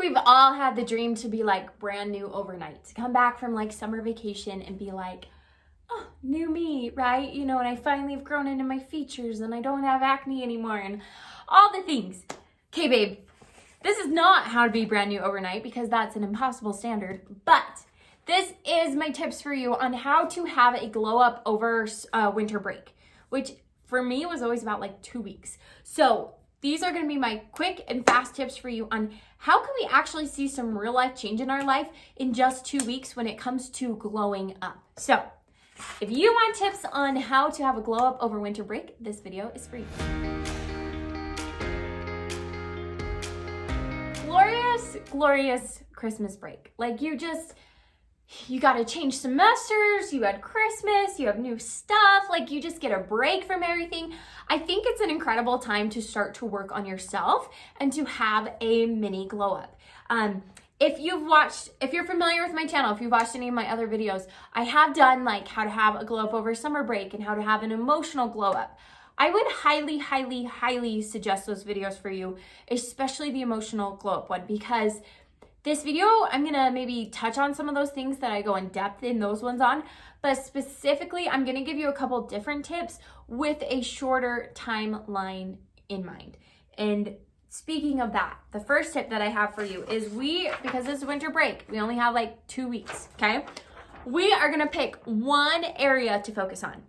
we've all had the dream to be like brand new overnight, to come back from like summer vacation and be like, oh, new me, right? You know, and I finally have grown into my features and I don't have acne anymore and all the things. Okay, babe, this is not how to be brand new overnight because that's an impossible standard, but this is my tips for you on how to have a glow up over winter break, which for me was always about like 2 weeks. So these are going to be my quick and fast tips for you on how can we actually see some real life change in our life in just 2 weeks when it comes to glowing up. So if you want tips on how to have a glow up over winter break, this video is for you. Glorious, glorious Christmas break. Like you got to change semesters, you had Christmas, you have new stuff, like you just get a break from everything. I think it's an incredible time to start to work on yourself and to have a mini glow up. If you're familiar with my channel, if you've watched any of my other videos, I have done like how to have a glow up over summer break and how to have an emotional glow up. I would highly, highly, highly suggest those videos for you, especially the emotional glow up one, because this video, I'm gonna maybe touch on some of those things that I go in depth in those ones on, but specifically, I'm gonna give you a couple different tips with a shorter timeline in mind. And speaking of that, the first tip that I have for you is because this is winter break, we only have like 2 weeks, okay? We are gonna pick one area to focus on.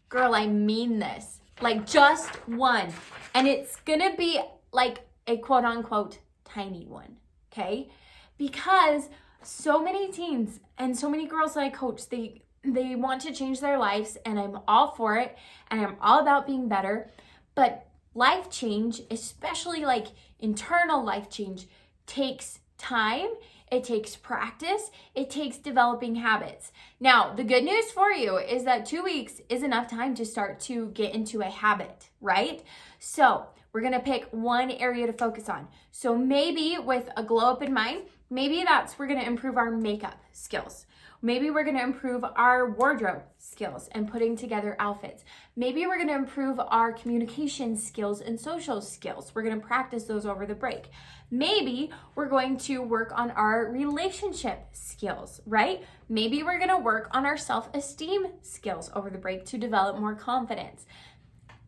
Girl, I mean this, like just one. And it's gonna be like a quote unquote tiny one. Okay, because so many teens and so many girls that I coach, they want to change their lives, and I'm all for it, and I'm all about being better. But life change, especially like internal life change, takes time. It takes practice. It takes developing habits. Now, the good news for you is that 2 weeks is enough time to start to get into a habit, right? So we're gonna pick one area to focus on. So maybe with a glow up in mind, maybe we're gonna improve our makeup skills. Maybe we're gonna improve our wardrobe skills and putting together outfits. Maybe we're gonna improve our communication skills and social skills. We're gonna practice those over the break. Maybe we're going to work on our relationship skills, right? Maybe we're gonna work on our self-esteem skills over the break to develop more confidence.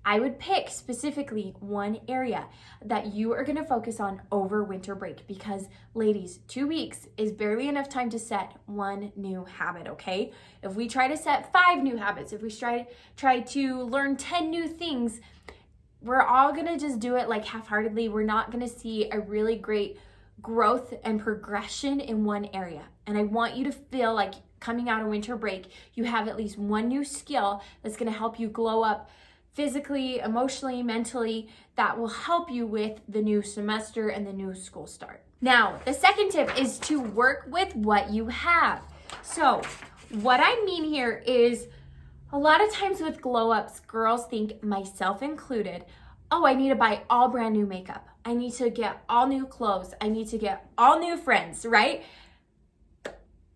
I would pick specifically one area that you are gonna focus on over winter break because, ladies, 2 weeks is barely enough time to set one new habit, okay? If we try to set 5 new habits, if we try to learn 10 new things, we're all gonna just do it like half-heartedly. We're not gonna see a really great growth and progression in one area. And I want you to feel like coming out of winter break, you have at least one new skill that's gonna help you glow up physically, emotionally, mentally, that will help you with the new semester and the new school start. Now, the second tip is to work with what you have. So what I mean here is a lot of times with glow ups, girls think, myself included, oh, I need to buy all brand new makeup. I need to get all new clothes. I need to get all new friends, right?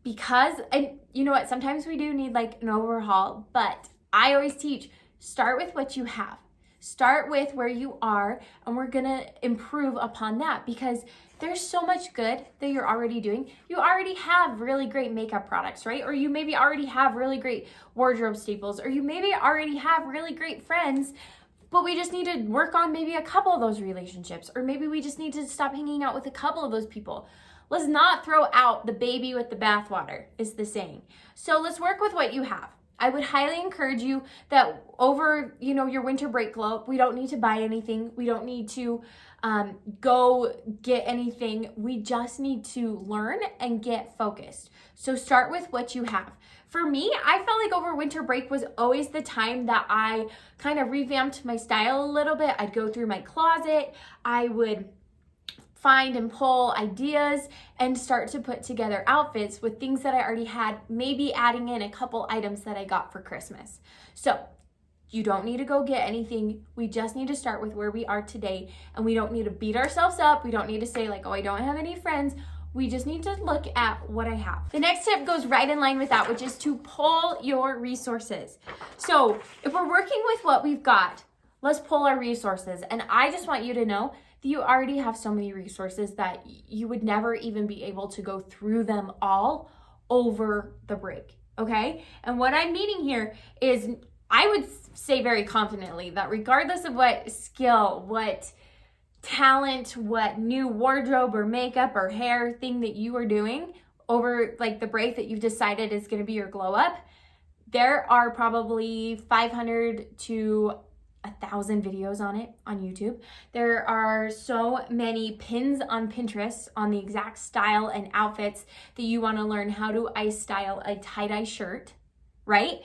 And you know what, sometimes we do need like an overhaul, but I always teach, start with what you have. Start with where you are, and we're gonna improve upon that because there's so much good that you're already doing. You already have really great makeup products, right? Or you maybe already have really great wardrobe staples, or you maybe already have really great friends, but we just need to work on maybe a couple of those relationships, or maybe we just need to stop hanging out with a couple of those people. Let's not throw out the baby with the bathwater, is the saying. So let's work with what you have. I would highly encourage you that over, your winter break glow up, we don't need to buy anything. We don't need to go get anything. We just need to learn and get focused. So start with what you have. For me, I felt like over winter break was always the time that I kind of revamped my style a little bit. I'd go through my closet. I would find and pull ideas and start to put together outfits with things that I already had, maybe adding in a couple items that I got for Christmas. So you don't need to go get anything. We just need to start with where we are today, and we don't need to beat ourselves up. We don't need to say like, oh, I don't have any friends. We just need to look at what I have. The next tip goes right in line with that, which is to pull your resources. So if we're working with what we've got, let's pull our resources. And I just want you to know that you already have so many resources that you would never even be able to go through them all over the break, okay? And what I'm meaning here is, I would say very confidently that regardless of what skill, what talent, what new wardrobe or makeup or hair thing that you are doing over like the break that you've decided is going to be your glow up, there are probably 500 to 1,000 videos on it on YouTube. There are so many pins on Pinterest on the exact style and outfits that you want to learn how to ice style a tie-dye shirt, right?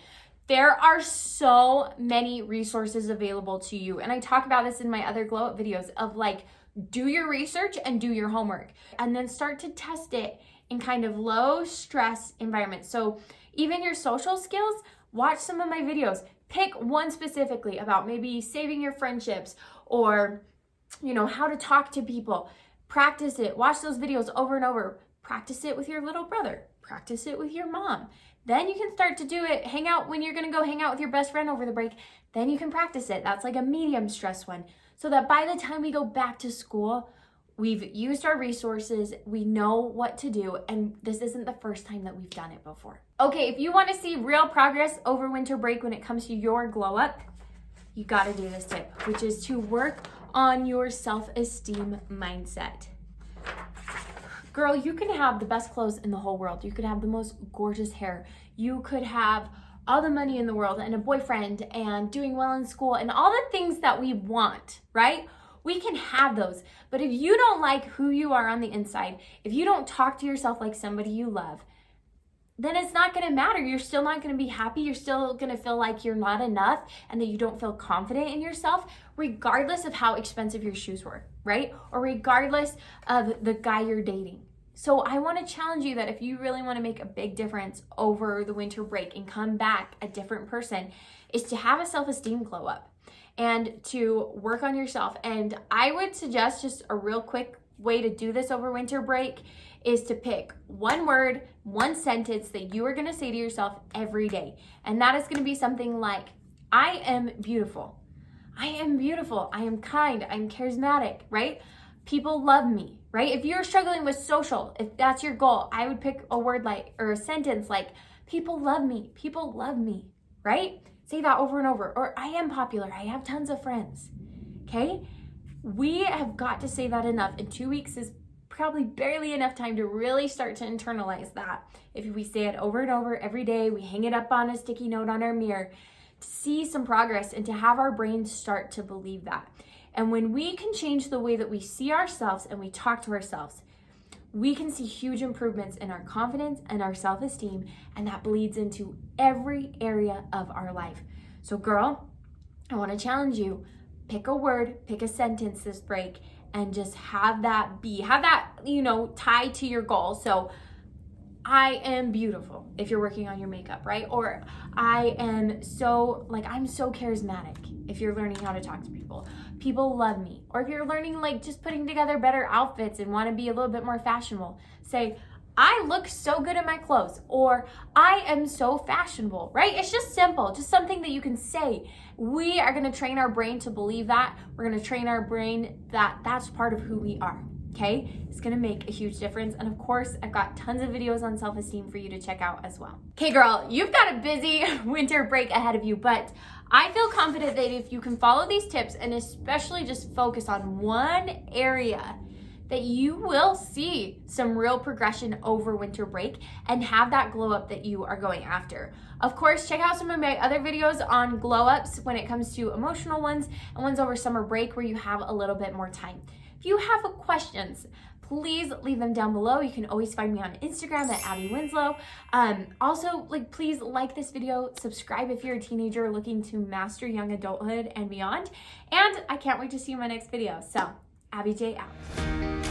There are so many resources available to you. And I talk about this in my other glow up videos of like, do your research and do your homework and then start to test it in kind of low stress environments. So even your social skills, watch some of my videos. Pick one specifically about maybe saving your friendships or, you know, how to talk to people. Practice it. Watch those videos over and over. Practice it with your little brother. Practice it with your mom. Then you can start to do it. Hang out when you're going to go hang out with your best friend over the break. Then you can practice it. That's like a medium stress one. So that by the time we go back to school, we've used our resources, we know what to do, and this isn't the first time that we've done it before. Okay, if you want to see real progress over winter break when it comes to your glow up, you got to do this tip, which is to work on your self-esteem mindset. Girl, you can have the best clothes in the whole world. You could have the most gorgeous hair. You could have all the money in the world and a boyfriend and doing well in school and all the things that we want, right? We can have those. But if you don't like who you are on the inside, if you don't talk to yourself like somebody you love, then it's not going to matter. You're still not going to be happy. You're still going to feel like you're not enough and that you don't feel confident in yourself, regardless of how expensive your shoes were, right? Or regardless of the guy you're dating. So I want to challenge you that if you really want to make a big difference over the winter break and come back a different person, is to have a self-esteem glow up and to work on yourself. And I would suggest just a real quick way to do this over winter break is to pick one word, one sentence that you are going to say to yourself every day. And that is going to be something like, I am beautiful. I am beautiful. I am kind. I'm charismatic, right? People love me, right? If you're struggling with social, if that's your goal, I would pick a word like, or a sentence like, people love me. People love me, right? Say that over and over. Or I am popular. I have tons of friends, okay? We have got to say that enough. And 2 weeks is probably barely enough time to really start to internalize that. If we say it over and over every day, we hang it up on a sticky note on our mirror, to see some progress and to have our brains start to believe that. And when we can change the way that we see ourselves and we talk to ourselves, we can see huge improvements in our confidence and our self-esteem, and that bleeds into every area of our life. So girl, I want to challenge you. Pick a word, pick a sentence this break, and just have that, tied to your goal. So I am beautiful if you're working on your makeup, right? Or I'm so charismatic if you're learning how to talk to people. People love me. Or if you're learning just putting together better outfits and want to be a little bit more fashionable, say, I look so good in my clothes, or I am so fashionable, right? It's just simple, just something that you can say. We are going to train our brain to believe that. We're going to train our brain that that's part of who we are, okay? It's going to make a huge difference. And of course, I've got tons of videos on self-esteem for you to check out as well. Okay, girl, you've got a busy winter break ahead of you, but I feel confident that if you can follow these tips and especially just focus on one area, that you will see some real progression over winter break and have that glow up that you are going after. Of course, check out some of my other videos on glow ups when it comes to emotional ones and ones over summer break where you have a little bit more time. If you have questions, please leave them down below. You can always find me on Instagram at Abbi Winslow. Also, please like this video, subscribe if you're a teenager looking to master young adulthood and beyond. And I can't wait to see you in my next video. So, Abbi J out.